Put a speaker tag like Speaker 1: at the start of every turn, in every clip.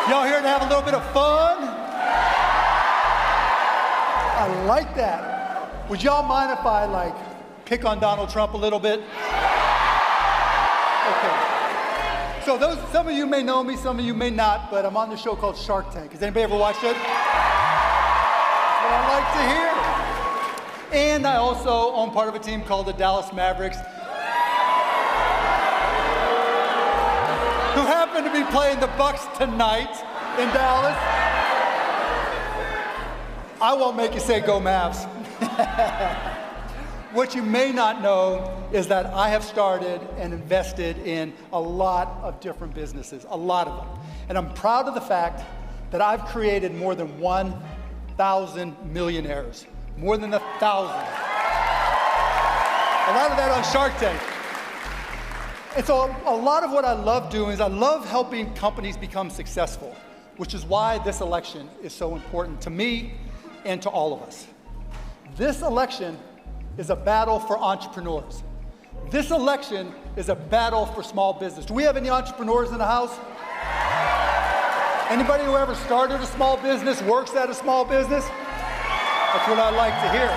Speaker 1: Y'all here to have a little bit of fun? I like that. Would y'all mind if I pick on Donald Trump a little bit? Okay. So some of you may know me, some of you may not, but I'm on the show called Shark Tank. Has anybody ever watched it? That's what I like to hear. And I also own part of a team called the Dallas Mavericks, who happen to be playing the Bucks tonight in Dallas. I won't make you say go Mavs. What you may not know is that I have started and invested in a lot of different businesses, a lot of them. And I'm proud of the fact that I've created more than 1,000 millionaires, more than 1,000. A lot of that on Shark Tank. And so a lot of what I love doing is I love helping companies become successful, which is why this election is so important to me and to all of us. This election is a battle for entrepreneurs. This election is a battle for small business. Do we have any entrepreneurs in the house? Anybody who ever started a small business, works at a small business? That's what I like to hear.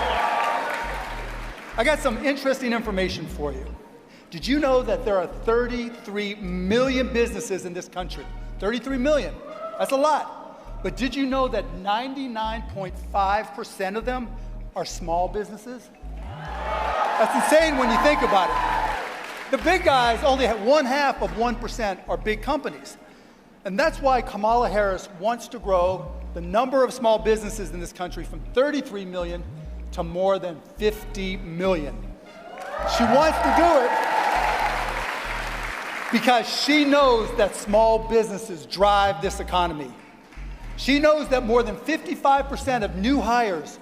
Speaker 1: I got some interesting information for you. Did you know that there are 33 million businesses in this country? 33 million, that's a lot. But did you know that 99.5% of them are small businesses? That's insane when you think about it. The big guys only have 0.5% are big companies. And that's why Kamala Harris wants to grow the number of small businesses in this country from 33 million to more than 50 million. She wants to do it because she knows that small businesses drive this economy. She knows that more than 55% of new hires,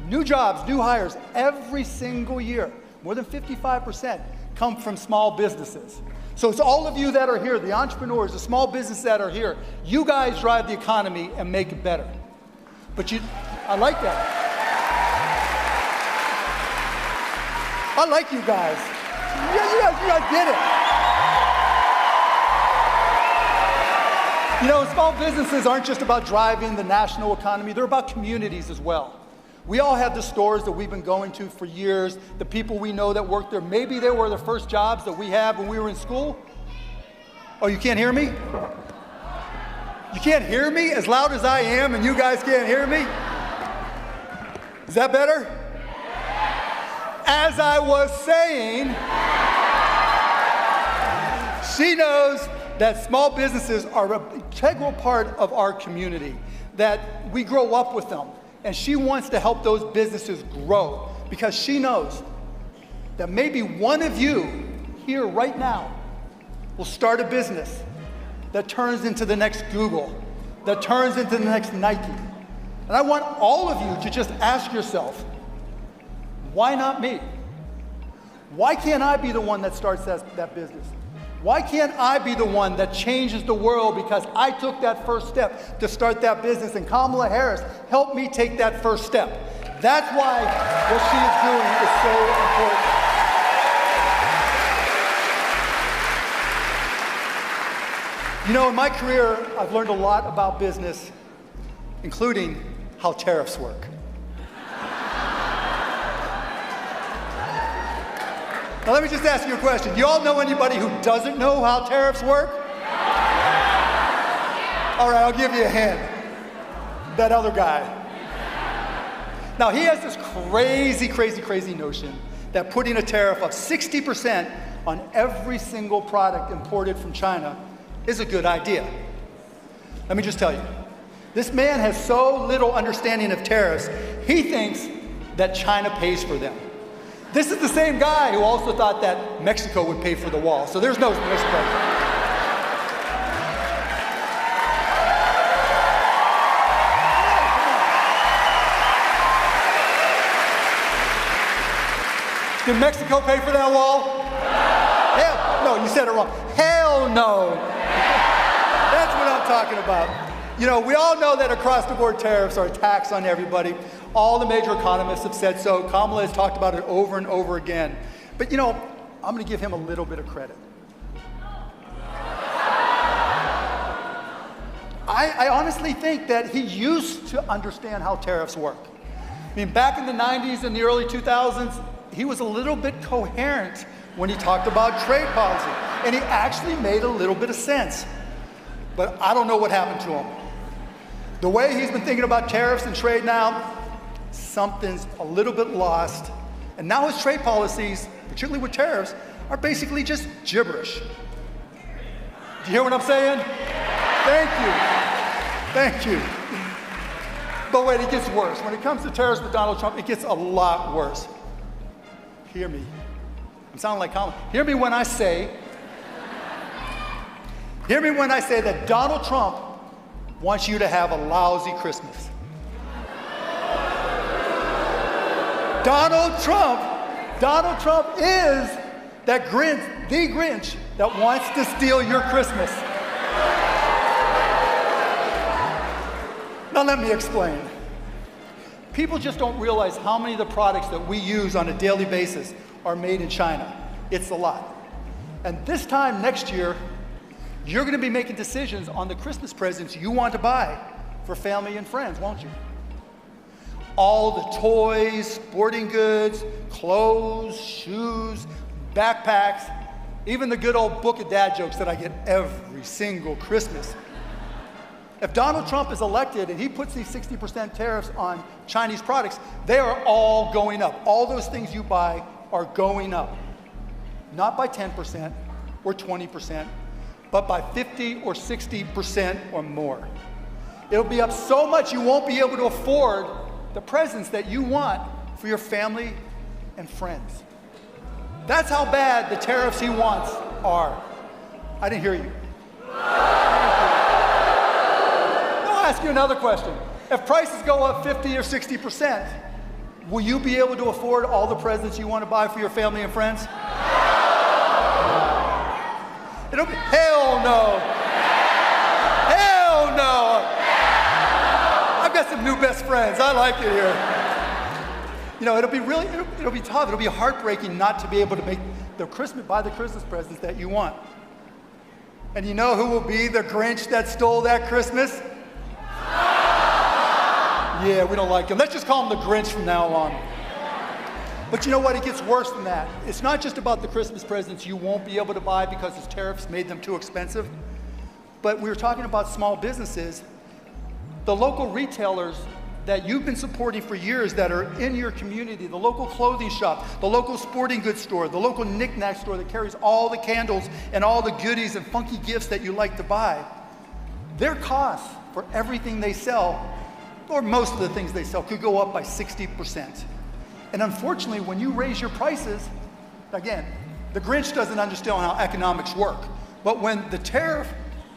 Speaker 1: new jobs, new hires every single year, more than 55% come from small businesses. So it's all of you that are here, the entrepreneurs, the small businesses that are here, you guys drive the economy and make it better. But I like that. I like you guys. You guys get it. You know, small businesses aren't just about driving the national economy, they're about communities as well. We all have the stores that we've been going to for years, the people we know that work there. Maybe they were the first jobs that we had when we were in school. Oh, you can't hear me? You can't hear me as loud as I am and you guys can't hear me? Is that better? As I was saying, she knows that small businesses are an integral part of our community, that we grow up with them. And she wants to help those businesses grow because she knows that maybe one of you here right now will start a business that turns into the next Google, that turns into the next Nike. And I want all of you to just ask yourself, why not me? Why can't I be the one that starts that business? Why can't I be the one that changes the world because I took that first step to start that business and Kamala Harris helped me take that first step. That's why what she is doing is so important. You know, in my career, I've learned a lot about business, including how tariffs work. Now let me just ask you a question. You all know anybody who doesn't know how tariffs work? All right, I'll give you a hint. That other guy. Now he has this crazy notion that putting a tariff of 60% on every single product imported from China is a good idea. Let me just tell you, this man has so little understanding of tariffs, he thinks that China pays for them. This is the same guy who also thought that Mexico would pay for the wall. So there's no Mexico. Did Mexico pay for that wall? Hell, no, you said it wrong. Hell no. That's what I'm talking about. You know, we all know that across-the-board tariffs are a tax on everybody. All the major economists have said so. Kamala has talked about it over and over again. But you know, I'm going to give him a little bit of credit. I I honestly think that he used to understand how tariffs work. I mean, back in the 90s and the early 2000s, he was a little bit coherent when he talked about trade policy, and he actually made a little bit of sense. But I don't know what happened to him. The way he's been thinking about tariffs and trade now, something's a little bit lost. And now his trade policies, particularly with tariffs, are basically just gibberish. Do you hear what I'm saying? Thank you. Thank you. But wait, it gets worse. When it comes to tariffs with Donald Trump, it gets a lot worse. Hear me. I'm sounding like Kamala. Hear me when I say that Donald Trump wants you to have a lousy Christmas. Donald Trump is that Grinch, the Grinch that wants to steal your Christmas. Now let me explain. People just don't realize how many of the products that we use on a daily basis are made in China. It's a lot. And this time next year, you're going to be making decisions on the Christmas presents you want to buy for family and friends, won't you? All the toys, sporting goods, clothes, shoes, backpacks, even the good old book of dad jokes that I get every single Christmas. If Donald Trump is elected and he puts these 60% tariffs on Chinese products, they are all going up. All those things you buy are going up. Not by 10% or 20%, but by 50 or 60% or more. It'll be up so much you won't be able to afford the presents that you want for your family and friends. That's how bad the tariffs he wants are. I didn't hear you. I'll ask you another question. If prices go up 50 or 60%, will you be able to afford all the presents you want to buy for your family and friends? It'll be, hell no. Hell no. I've got some new best friends. I like it here. You know, it'll be tough. It'll be heartbreaking not to be able to buy the Christmas presents that you want. And you know who will be the Grinch that stole that Christmas? Yeah, we don't like him. Let's just call him the Grinch from now on. But you know what? It gets worse than that. It's not just about the Christmas presents you won't be able to buy because his tariffs made them too expensive. But we were talking about small businesses. The local retailers that you've been supporting for years that are in your community, the local clothing shop, the local sporting goods store, the local knick-knack store that carries all the candles and all the goodies and funky gifts that you like to buy, their costs for everything they sell, or most of the things they sell, could go up by 60%. And unfortunately, when you raise your prices, again, the Grinch doesn't understand how economics work. But when the tariff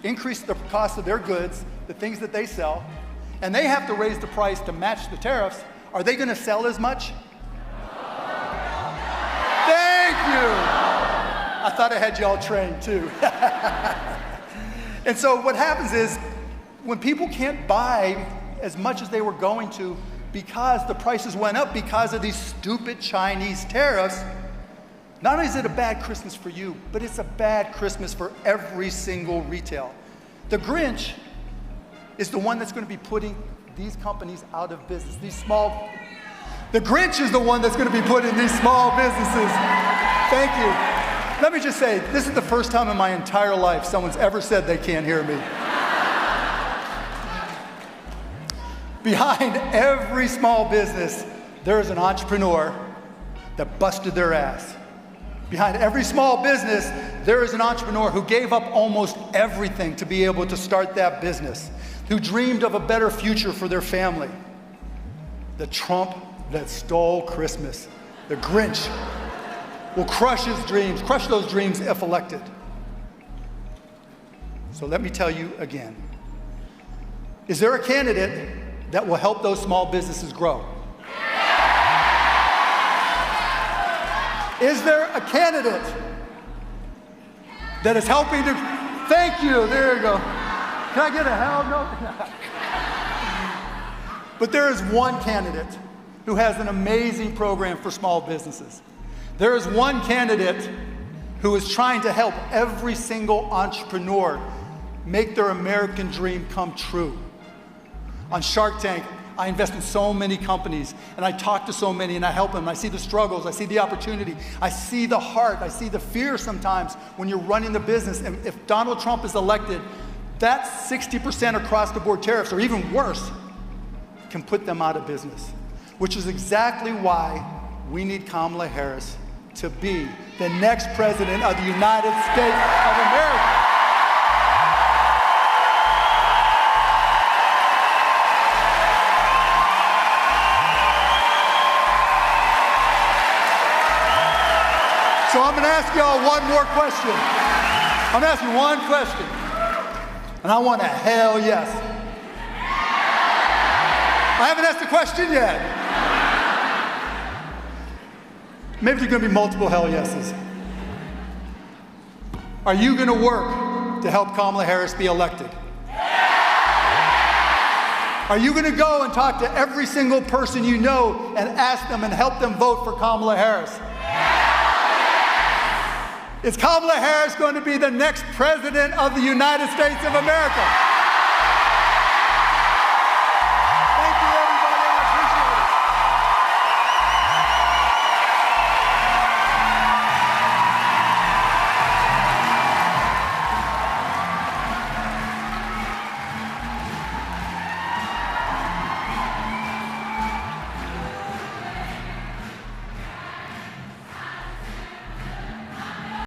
Speaker 1: increases the cost of their goods, the things that they sell, and they have to raise the price to match the tariffs, are they going to sell as much? Thank you. I thought I had y'all trained too. And so what happens is, when people can't buy as much as they were going to because the prices went up because of these stupid Chinese tariffs, not only is it a bad Christmas for you, but it's a bad Christmas for every single retail. The Grinch is the one that's going to be putting these companies out of business. The Grinch is the one that's going to be putting these small businesses. Thank you. Let me just say, this is the first time in my entire life someone's ever said they can't hear me. Behind every small business, there is an entrepreneur that busted their ass. Behind every small business, there is an entrepreneur who gave up almost everything to be able to start that business, who dreamed of a better future for their family. The Trump that stole Christmas, the Grinch, will crush those dreams if elected. So let me tell you again. Is there a candidate that will help those small businesses grow? Is there a candidate that is helping to, thank you, there you go. Can I get a hell no? But there is one candidate who has an amazing program for small businesses. There is one candidate who is trying to help every single entrepreneur make their American dream come true. On Shark Tank, I invest in so many companies, and I talk to so many, and I help them, and I see the struggles, I see the opportunity, I see the heart, I see the fear sometimes when you're running the business. And if Donald Trump is elected, that 60% across the board tariffs, or even worse, can put them out of business, which is exactly why we need Kamala Harris to be the next president of the United States of America. So I'm going to ask y'all one more question. I'm going to ask you one question. And I want a hell yes. I haven't asked the question yet. Maybe there's going to be multiple hell yeses. Are you going to work to help Kamala Harris be elected? Are you going to go and talk to every single person you know and ask them and help them vote for Kamala Harris? Is Kamala Harris going to be the next president of the United States of America?